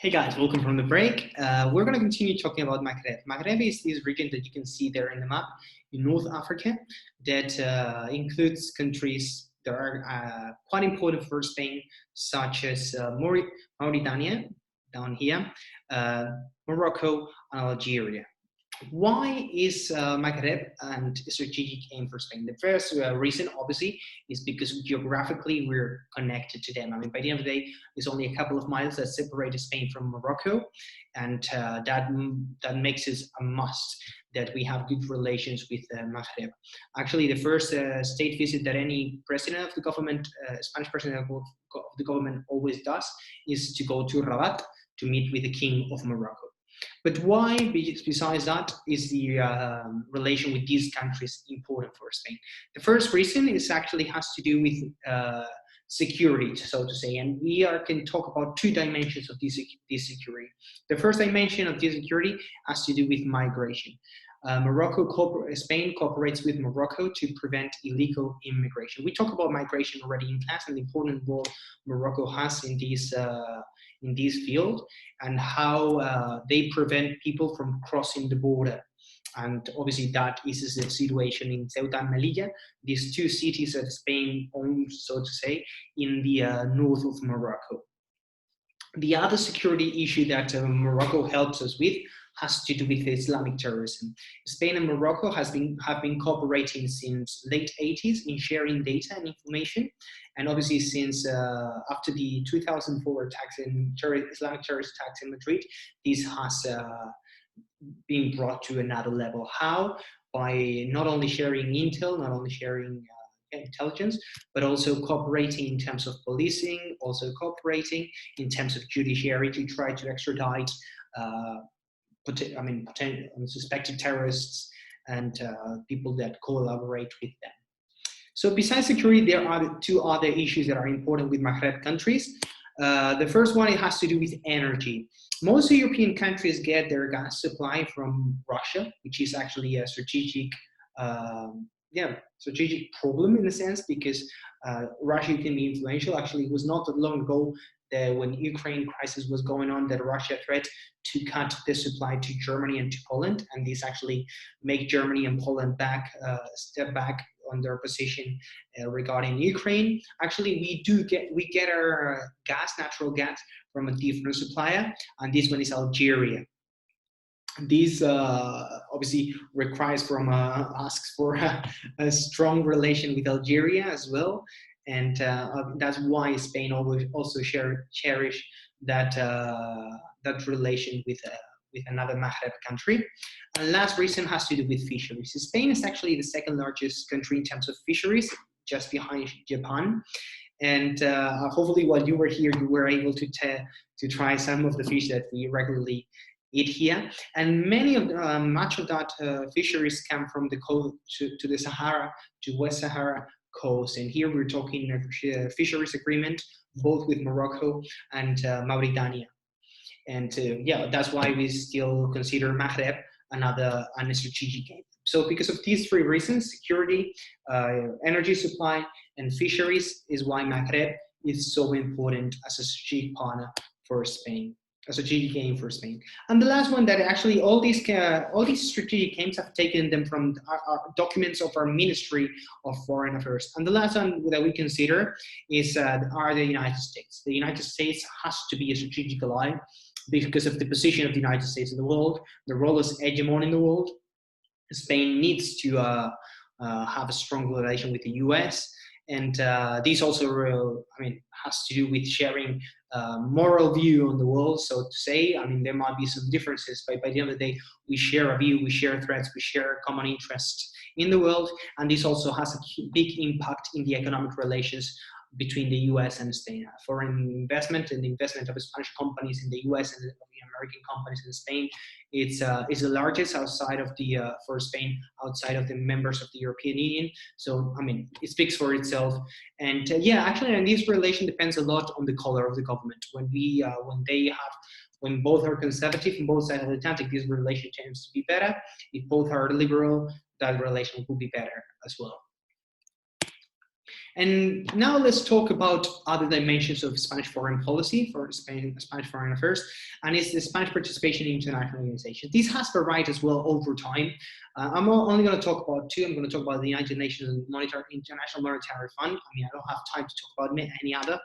Hey guys, welcome from the break. We're going to continue talking about Maghreb. Maghreb is this region that you can see there in the map in North Africa that includes countries that are quite important for Spain, such as Mauritania, down here, uh, Morocco, and Algeria. Why is Maghreb and strategic aim for Spain? The first reason, obviously, is because geographically we're connected to them. I mean, by the end of the day, there's only a couple of miles that separate Spain from Morocco, and that makes it a must that we have good relations with Maghreb. Actually, the first state visit that any president of the government, Spanish president of the government, always does is to go to Rabat to meet with the king of Morocco. But why, besides that, is the relation with these countries important for Spain? The first reason is actually has to do with security, so to say, and we can talk about two dimensions of this security. The first dimension of this security has to do with migration. Spain cooperates with Morocco to prevent illegal immigration. We talk about migration already in class and the important role Morocco has in this field and how they prevent people from crossing the border. And obviously that is the situation in Ceuta and Melilla, these two cities that Spain owns, so to say, in the north of Morocco. The other security issue that Morocco helps us with has to do with Islamic terrorism. Spain and Morocco have been cooperating since late 80s in sharing data and information. And obviously since after the 2004 attacks in Islamic terrorist attacks in Madrid, this has been brought to another level. How? By not only sharing intel, not only sharing intelligence, but also cooperating in terms of policing, also cooperating in terms of judiciary to try to extradite suspected terrorists and people that collaborate with them. So besides security, there are two other issues that are important with Maghreb countries. The first one, it has to do with energy. Most European countries get their gas supply from Russia, which is actually a strategic problem in a sense, because Russia can be influential. Actually, it was not that long ago that when Ukraine crisis was going on that Russia threatened to cut the supply to Germany and to Poland, and this actually make Germany and Poland step back on their position regarding Ukraine. Actually, we get our natural gas from a different supplier, and this one is Algeria. This obviously asks for a strong relation with Algeria as well, and that's why Spain also cherish that relation with another Maghreb country. And last reason has to do with fisheries. Spain is actually the second largest country in terms of fisheries, just behind Japan. And hopefully, while you were here, you were able to try some of the fish that we regularly eat here. And much of that fisheries come from the coast to the Sahara, to West Sahara coast. And here we're talking a fisheries agreement, both with Morocco and Mauritania. And that's why we still consider Maghreb a strategic game. So because of these three reasons, security, energy supply, and fisheries, is why Maghreb is so important as a strategic partner for Spain, a strategic game for Spain. And the last one, that actually all these strategic games have taken them from our documents of our Ministry of Foreign Affairs. And the last one that we consider are the United States. The United States has to be a strategic ally because of the position of the United States in the world, the role as hegemon in the world. Spain needs to have a strong relation with the US, and this also, has to do with sharing moral view on the world, so to say. I mean, there might be some differences, but by the end of the day, we share a view, we share threats, we share common interests in the world, and this also has a big impact in the economic relations between the US and Spain. Foreign investment and the investment of Spanish companies in the US and the American companies in Spain, is the largest for Spain outside of the members of the European Union. So, it speaks for itself. And and this relation depends a lot on the color of the government. When both are conservative on both sides of the Atlantic, this relation tends to be better. If both are liberal, that relation will be better as well. And now let's talk about other dimensions of Spanish foreign policy for Spanish foreign affairs, and it's the Spanish participation in international organizations. This has varied as well over time. I'm only going to talk about two. I'm going to talk about the United Nations and International Monetary Fund. I mean, I don't have time to talk about any other,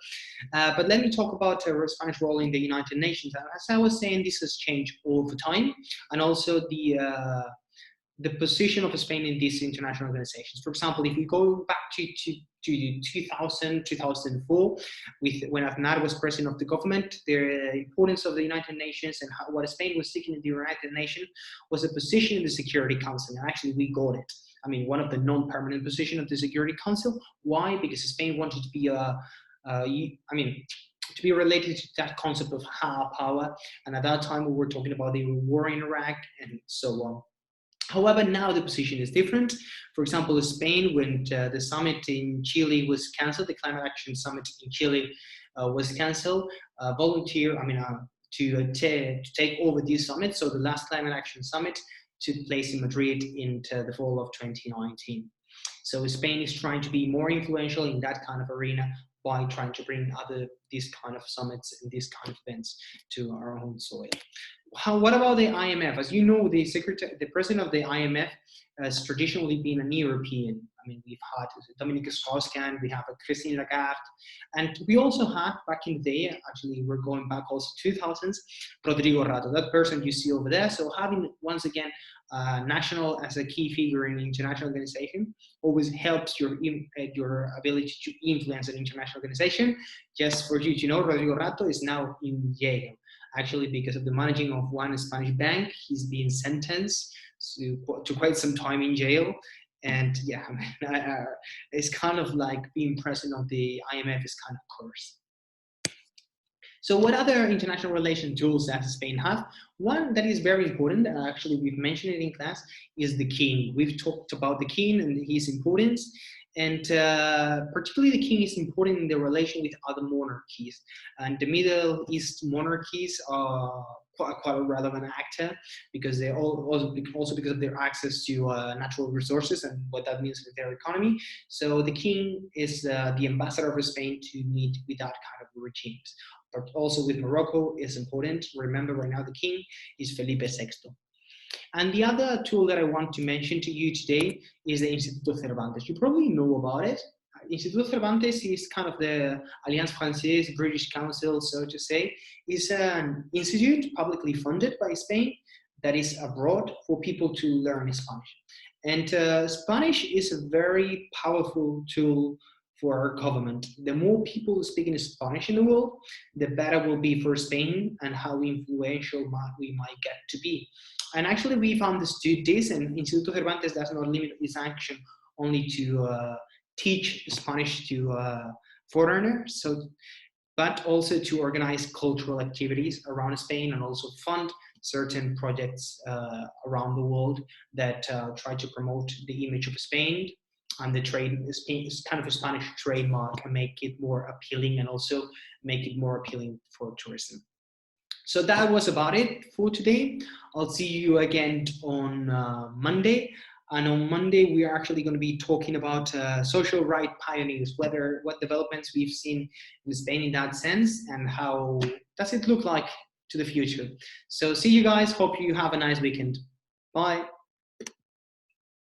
but let me talk about Spanish role in the United Nations. As I was saying, this has changed over time, and also the position of Spain in these international organizations. For example, if we go back to 2000, 2004, when Aznar was president of the government, the importance of the United Nations and what Spain was seeking in the United Nations was a position in the Security Council. And actually, we got it. I mean, one of the non-permanent positions of the Security Council. Why? Because Spain wanted to be to be related to that concept of hard power. And at that time, we were talking about the war in Iraq and so on. However, now the position is different. For example, Spain, when the summit in Chile was cancelled, the Climate Action Summit in Chile was cancelled, to take over this summit. So the last Climate Action Summit took place in Madrid in the fall of 2019. So Spain is trying to be more influential in that kind of arena by trying to bring these kind of summits and these kind of events to our own soil. What about the IMF? As you know, the president of the IMF has traditionally been an European. I mean, we've had Dominique Strauss-Kahn, we have Christine Lagarde, and we also had back in the day, actually we're going back also 2000s, Rodrigo Rato, that person you see over there. So having, once again, national as a key figure in an international organization always helps your ability to influence an international organization. Just for you to know, Rodrigo Rato is now in jail. Actually, because of the managing of one Spanish bank, he's been sentenced to quite some time in jail. And yeah, it's kind of like being president of the IMF is kind of coarse. So what other international relation tools does Spain have? One that is very important, and actually we've mentioned it in class, is the king. We've talked about the king and his importance. And particularly the king is important in the relation with other monarchies. And the Middle East monarchies are quite a relevant actor because they also because of their access to natural resources and what that means for their economy. So the king is the ambassador of Spain to meet with that kind of regimes. But also with Morocco is important. Remember, right now the king is Felipe VI. And the other tool that I want to mention to you today is the Instituto Cervantes. You probably know about it. Instituto Cervantes is kind of the Alliance Française, British Council, so to say. It's an institute publicly funded by Spain that is abroad for people to learn Spanish. And Spanish is a very powerful tool for our government. The more people speaking Spanish in the world, the better will be for Spain and how influential we might get to be. And actually, we've understood this, and Instituto Cervantes does not limit its action only to teach Spanish to foreigners, but also to organize cultural activities around Spain and also fund certain projects around the world that try to promote the image of Spain and the trade, kind of a Spanish trademark, and make it more appealing and also make it more appealing for tourism. So that was about it for today. I'll see you again on Monday. And on Monday, we are actually going to be talking about social right pioneers, what developments we've seen in Spain in that sense, and how does it look like to the future. So see you guys. Hope you have a nice weekend. Bye.